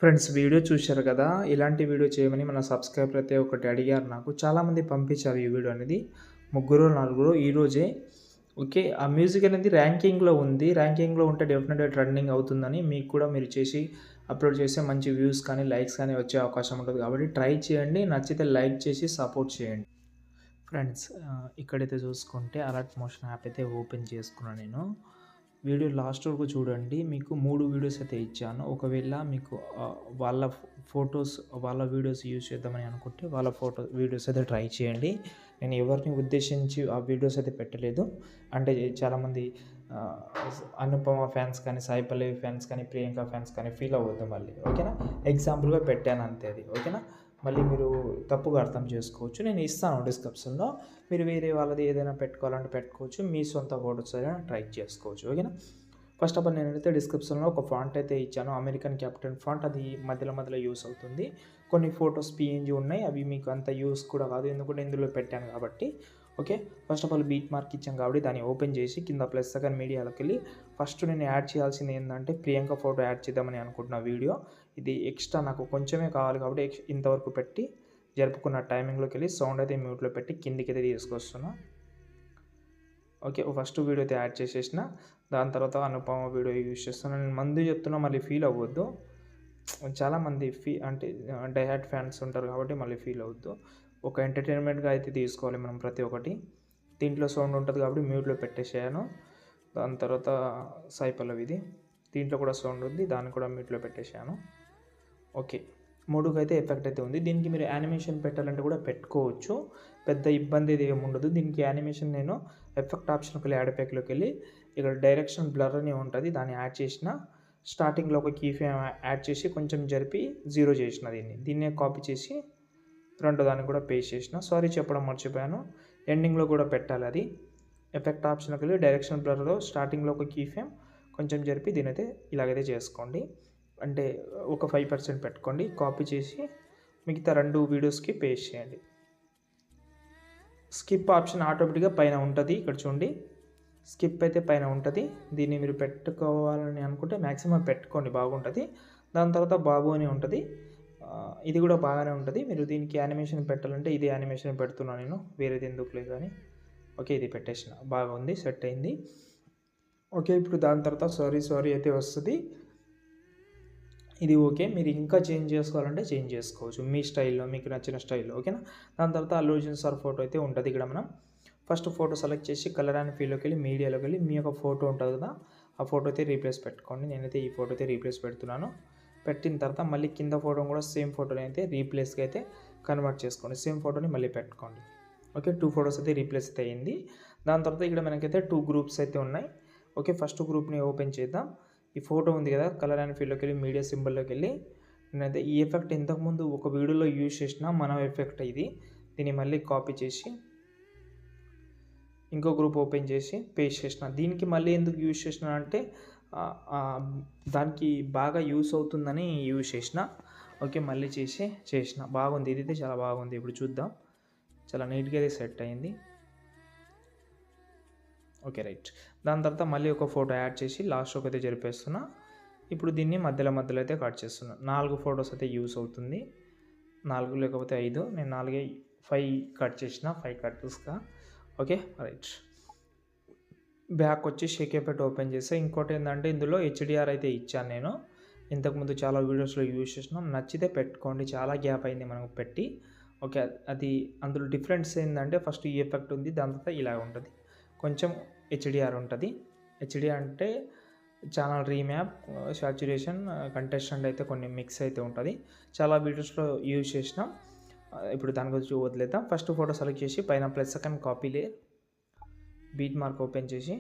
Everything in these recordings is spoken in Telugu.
ఫ్రెండ్స్ వీడియో చూశారు కదా! ఇలాంటి వీడియో చేయమని మన సబ్‌స్క్రైబర్ అయితే ఒకటి అడిగారు నాకు. చాలామంది పంపించారు ఈ వీడియో అనేది. ముగ్గురో, నలుగురో ఈరోజే ఓకే. ఆ మ్యూజిక్ అనేది ర్యాంకింగ్‌లో ఉంది. ర్యాంకింగ్‌లో ఉంటే డెఫినిట్‌గా ట్రెండింగ్ అవుతుందని మీకు కూడా మీరు చేసి అప్‌లోడ్ చేస్తే మంచి వ్యూస్ కానీ, లైక్స్ కానీ వచ్చే అవకాశం ఉంటది. కాబట్టి ట్రై చేయండి. నచ్చితే లైక్ చేసి సపోర్ట్ చేయండి. ఫ్రెండ్స్ ఇక్కడైతే చూసుకుంటే అలర్ట్ మోషన్ యాప్ అయితే ఓపెన్ చేసుకున్నాను నేను. వీడియో లాస్ట్ వరకు చూడండి. మీకు 3 వీడియోస్ అయితే ఇచ్చాను. ఒకవేళ మీకు వాళ్ళ ఫోటోస్, వాళ్ళ వీడియోస్ యూజ్ చేద్దామని అనుకుంటే వాళ్ళ వీడియోస్ అయితే ట్రై చేయండి. నేను ఎవరిని ఉద్దేశించి ఆ వీడియోస్ అయితే పెట్టలేదు. అంటే చాలామంది ఆహ్, అనుపమ ఫ్యాన్స్ కానీ, సాయి పల్లవి ఫ్యాన్స్ కానీ, ప్రియాంక ఫ్యాన్స్ కానీ ఫీల్ అవ్వద్దు మళ్ళీ. ఓకేనా? ఎగ్జాంపుల్‌గా పెట్టాను అంతే అది. ఓకేనా? మళ్ళీ మీరు తప్పుగా అర్థం చేసుకోవచ్చు. నేను ఇస్తాను డిస్క్రిప్షన్‌లో. మీరు వేరే వాళ్ళది ఏదైనా పెట్టుకోవాలంటే పెట్టుకోవచ్చు. మీ సొంత ఫోటోస్ అయినా ట్రై చేసుకోవచ్చు. ఓకేనా? ఫస్ట్ ఆఫ్ ఆల్ నేనైతే డిస్క్రిప్షన్‌లో ఒక ఫాంట్ అయితే ఇచ్చాను. అమెరికన్ క్యాపిటల్ ఫాంట్ అది మధ్యలో యూజ్ అవుతుంది. కొన్ని ఫోటోస్ పీఎన్‌జీ ఉన్నాయి. అవి మీకు అంత యూజ్ కూడా కాదు. ఎందుకంటే ఇందులో పెట్టాను కాబట్టి. Okay. First of all beat mark ఇచ్చాం కాబట్టి దాన్ని ఓపెన్ చేసి కింద ప్లస్ సెకండ్ మీడియాలోకెళ్ళి ఫస్ట్ నేను యాడ్ చేయాల్సింది ఏందంటే ప్రియాంక ఫోటో యాడ్ చేద్దామని అనుకుంటున్న వీడియో. ఇది ఎక్స్ట్రా నాకు కొంచెమే కావాలి కాబట్టి ఇంతవరకు పెట్టి జరుపుకున్న టైమింగ్‌లోకెళ్ళి సౌండ్ అయితే మ్యూట్‌లో పెట్టి కిందికైతే తీసుకొస్తున్నా. ఓకే. ఫస్ట్ వీడియో అయితే యాడ్ చేసేసిన. దాని తర్వాత అనుపమ వీడియో యూజ్ చేస్తున్నా. నేను మందు చెప్తున్నా మళ్ళీ ఫీల్ అవ్వద్దు. చాలామంది అంటే డై హార్డ్ ఫ్యాన్స్ ఉంటారు కాబట్టి మళ్ళీ ఫీల్ అవ్వద్దు. ఒక ఎంటర్‌టైన్‌మెంట్‌గా అయితే తీసుకోవాలి మనం ప్రతి ఒక్కటి. దీంట్లో సౌండ్ ఉంటది కాబట్టి మ్యూట్‌లో పెట్టేసాను. దాని తర్వాత సాయి పల్లవిది. దీంట్లో కూడా సౌండ్ ఉంది. దాన్ని కూడా మ్యూట్‌లో పెట్టేసాను. ఓకే. 3కైతే ఎఫెక్ట్ అయితే ఉంది. దీనికి మీరు యానిమేషన్ పెట్టాలంటే కూడా పెట్టుకోవచ్చు. పెద్ద ఇబ్బంది అయితే ఏముండదు. దీనికి యానిమేషన్ నేను ఎఫెక్ట్ ఆప్షన్‌కెళ్ళి యాడ్ ప్యాక్‌లోకెళ్ళి ఇక్కడ డైరెక్షన్ బ్లర్ అని ఉంటది. దాన్ని యాడ్ చేసిన. స్టార్టింగ్‌లో ఒక కీ ఫ్రేమ్ యాడ్ చేసి కొంచెం జరిపి 0 చేసిన దీన్ని. దీన్నే కాపీ చేసి రెండో దానికి కూడా పేస్ట్ చేసిన. సారీ చెప్పడం మర్చిపోయాను. ఎండింగ్‌లో కూడా పెట్టాలి అది. ఎఫెక్ట్ ఆప్షన్‌కెళ్ళి డైరెక్షన్ బ్లర్‌లో స్టార్టింగ్‌లో ఒక కీ ఫ్రేమ్ కొంచెం జరిపి దీనైతే ఇలాగైతే చేసుకోండి. అంటే ఒక 5% పెట్టుకోండి. కాపీ చేసి మిగతా 2 వీడియోస్‌కి పేస్ట్ చేయండి. స్కిప్ ఆప్షన్ ఆటోమేటిక్‌గా పైన ఉంటది. ఇక్కడ చూడండి. స్కిప్ అయితే పైన ఉంటది. దీన్ని మీరు పెట్టుకోవాలని అనుకుంటే మాక్సిమం పెట్టుకోండి బాగుంటది. దాని తర్వాత బాబు అని ఉంటది. ఇది కూడా బాగానే ఉంటది. మీరు దీనికి యానిమేషన్ పెట్టాలంటే ఇది యానిమేషన్ పెడుతున్నా నేను. వేరేది ఎందుకులే గాని. ఓకే. ఇది పెట్టేసిన. బాగుంది. సెట్ అయింది. ఓకే. ఇప్పుడు దాని తర్వాత సారీ అయితే వస్తది. ఇది ఓకే. మీరు ఇంకా చేంజ్ చేసుకోవాలంటే చేంజ్ చేసుకోవచ్చు. మీ స్టైల్‌లో మీకు నచ్చిన స్టైల్‌లో ఓకేనా. దాని తర్వాత అల్లు అర్జున్ సార్ ఫోటో అయితే ఉంటది ఇక్కడ మనం. ఫస్ట్ ఫోటో సెలెక్ట్ చేసి కలర్ అండ్ ఫీల్డ్‌లోకెళ్ళి మీడియాలోకెళ్ళి మీ యొక్క ఫోటో ఉంటది కదా! ఆ ఫోటో అయితే రీప్లేస్ పెట్టుకోండి. నేనైతే ఈ ఫోటో అయితే రీప్లేస్ పెడుతున్నాను. పెట్టిన తర్వాత మళ్ళీ కింద ఫోటోని కూడా సేమ్ ఫోటోని అయితే రీప్లేస్‌గా అయితే కన్వర్ట్ చేసుకోండి. సేమ్ ఫోటోని మళ్ళీ పెట్టుకోండి. ఓకే. 2 ఫోటోస్ అయితే రీప్లేస్ అయితే అయింది. దాని తర్వాత ఇక్కడ మనకైతే 2 గ్రూప్స్ అయితే ఉన్నాయి. ఓకే. ఫస్ట్ గ్రూప్‌ని ఓపెన్ చేద్దాం. ఈ ఫోటో ఉంది కదా! కలర్ అండ్ ఫీల్డ్‌లోకెళ్ళి మీడియా సింబల్‌లోకెళ్ళి నేనైతే ఈ ఎఫెక్ట్ ఇంతకుముందు ఒక వీడియోలో యూజ్ చేసిన మన ఎఫెక్ట్ ఇది. దీన్ని మళ్ళీ కాపీ చేసి ఇంకో గ్రూప్ ఓపెన్ చేసి పేస్ట్ చేసిన. దీనికి మళ్ళీ ఎందుకు యూజ్ చేసినానంటే దానికి బాగా యూజ్ అవుతుందని యూజ్ చేసిన. ఓకే. మళ్ళీ చేసిన. బాగుంది. ఇదైతే చాలా బాగుంది. ఇప్పుడు చూద్దాం. చాలా నీట్‌గా అయితే సెట్ అయింది. ఓకే. రైట్. దాని తర్వాత మళ్ళీ ఒక ఫోటో యాడ్ చేసి లాస్ట్‌లోకి అయితే జరిపేస్తున్నా. ఇప్పుడు దీన్ని మధ్యలో అయితే కట్ చేస్తున్నా. 4 ఫోటోస్ అయితే యూజ్ అవుతుంది. 4 లేకపోతే 5 నేను 5 కట్ చేసిన. 5 కట్ చేసుగా. ఓకే. రైట్. బ్యాక్ వచ్చి షేక్ ఎఫెక్ట్ ఓపెన్ చేస్తే ఇంకోటేందంటే ఇందులో హెచ్‌డీఆర్ అయితే ఇచ్చాను నేను. ఇంతకుముందు చాలా వీడియోస్‌లో యూజ్ చేసినాం. నచ్చితే పెట్టుకోండి. చాలా గ్యాప్ అయింది మనం పెట్టి. ఓకే. అది అందులో డిఫరెన్స్ ఏందంటే ఫస్ట్ ఈ ఎఫెక్ట్ ఉంది. దాని తర్వాత ఇలా ఉంటది. కొంచెం హెచ్‌డీఆర్ ఉంటది. హెచ్‌డీఆర్ అంటే ఛానల్ రీమ్యాప్, సాచురేషన్, కంటెస్టెంట్ అయితే కొన్ని మిక్స్ అయితే ఉంటది. చాలా వీడియోస్‌లో యూజ్ చేసినాం. ఇప్పుడు దాని గురించి వదిలేద్దాం. ఫస్ట్ ఫోటో సెలెక్ట్ చేసి పైన plus second copy layer beat mark open చేసి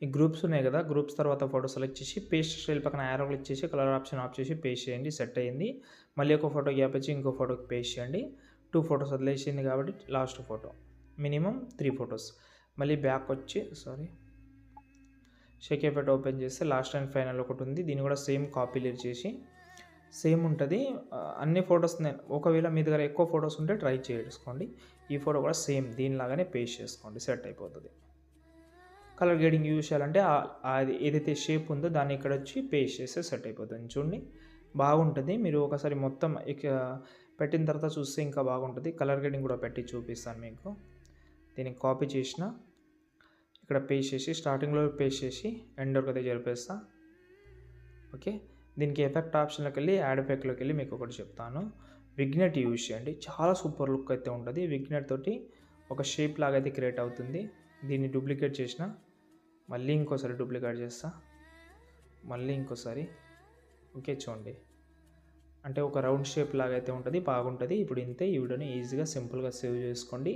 ఈ గ్రూప్స్ ఉన్నాయి కదా! గ్రూప్స్ తర్వాత ఫోటో సెలెక్ట్ చేసి పేస్ట్ స్టైల్ పక్కన యారో క్లిక్ చేసి కలర్ ఆప్షన్ ఆఫ్ చేసి పేస్ట్ చేయండి. సెట్ అయింది. మళ్ళీ ఒక ఫోటో గ్యాప్ ఇచ్చి ఇంకో ఫోటోకి పేస్ట్ చేయండి. 2 ఫోటోస్ వదిలేసింది కాబట్టి లాస్ట్ ఫోటో. Minimum 3 photos. మళ్ళీ బ్యాక్ వచ్చి షేక్ ఎఫెక్ట్ ఓపెన్ చేస్తే లాస్ట్ అండ్ ఫైనల్ ఒకటి ఉంది. దీన్ని కూడా సేమ్ కాపీ లేయర్ చేసి సేమ్ ఉంటది. అన్ని ఫోటోస్ ఒకవేళ మీ దగ్గర ఎక్కువ ఫోటోస్ ఉంటే ట్రై చేసుకోండి. ఈ ఫోటో కూడా సేమ్ దీనిలాగానే పేస్ట్ చేసుకోండి. సెట్ అయిపోతది. కలర్ గ్రేడింగ్ యూజ్ చేయాలంటే అది ఏదైతే షేప్ ఉందో దాన్ని ఇక్కడ వచ్చి పేస్ట్ చేస్తే సెట్ అయిపోతుంది. చూడండి బాగుంటుంది. మీరు ఒకసారి మొత్తం పెట్టిన తర్వాత చూస్తే ఇంకా బాగుంటుంది. కలర్ గ్రేడింగ్ కూడా పెట్టి చూపిస్తాను మీకు. దీన్ని కాపీ చేసిన ఇక్కడ పేస్ట్ చేసి స్టార్టింగ్లో పేస్ట్ చేసి ఎండ్ వరకు అయితే జరిపేస్తా. ఓకే, దీనికి ఎఫెక్ట్ ఆప్షన్లోకి వెళ్ళి యాడ్ ఎఫెక్ట్లోకి వెళ్ళి మీకు ఒకటి చెప్తాను. విగ్నెట్ యూజ్ చేయండి, చాలా సూపర్ లుక్ అయితే ఉంటుంది. విగ్నెట్ తోటి ఒక షేప్ లాగా అయితే క్రియేట్ అవుతుంది. దీన్ని డూప్లికేట్ చేసిన మళ్ళీ ఇంకోసారి డూప్లికేట్ చేస్తా, మళ్ళీ ఇంకోసారి. ఓకే చూడండి, అంటే ఒక రౌండ్ షేప్ లాగా అయితే ఉంటుంది, బాగుంటుంది. ఇప్పుడు ఇంతే. ఈ వీడియోని ఈజీగా సింపుల్గా సేవ్ చేసుకోండి.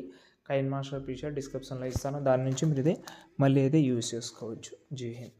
కైన్ మాస్టర్ ప్రీషియర్ డిస్క్రిప్షన్లో ఇస్తాను, దాని నుంచి మీరు ఇదే మళ్ళీ అయితే యూజ్ చేసుకోవచ్చు. జై హింద్.